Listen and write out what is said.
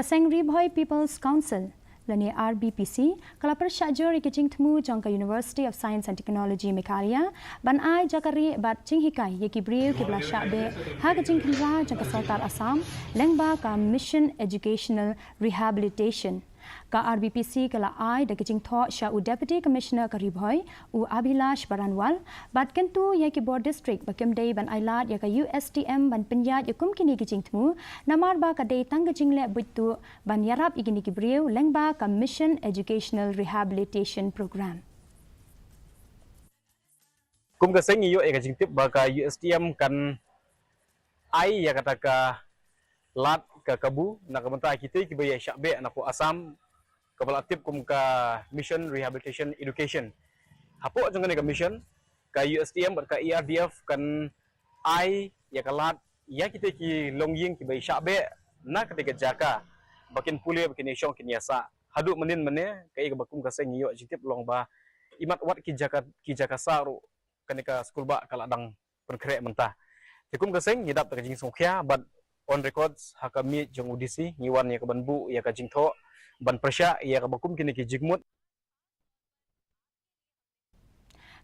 Seng Rieh People's Council lani Rbpc kala Pyrshah jori ke Jingtmu Jaka University of Science and Technology Mekaria ban ai Jaka bat Jinghikai ye ki Briew ke Shah be ha ke Jingpyrshang Jaka Sarkar Assam lengba ka Mission Educational Rehabilitation ka Rbpc kala ai de ke Jingtho Shah Deputy Commissioner ka Rieh u Abhilash Baranwal bat kentu ye ki Board District bakem dei ban ailat ye ka Ustm ban penyat yakum kini ke Jingtmu namar ba ka dei tang ke Jingle butu ban yarap igini ki Briew lengba ka Mission Educational Rehabilitation Program. Kum ka Seng iyo ka Jingtip ba ka Ustm kan ai ya kata ka lat ka kabu na kamanta kita ki baya Shah be na ko Assam kapal aktif kum ka Mission Rehabilitation Education. Hapo jong ka mission ka Ustm ber ka ERDF kan ai ya ka lat ya kita ki longying ki baya Shah be na ketika Jaka bakin pulih bakin isyong kinyasa hadu menin mene kai ka bakum ka Seng iyo Jingtip long ba imat wat ki Jaka saru kenika skul ba kaladang perkere mentah. Tikum ka Seng yidap ta jing songkhya but on records hakami jong udisi ngiwan ya ka banbu ya ka Jingtho ban Pyrshah ya ka bakum kini ki jigmut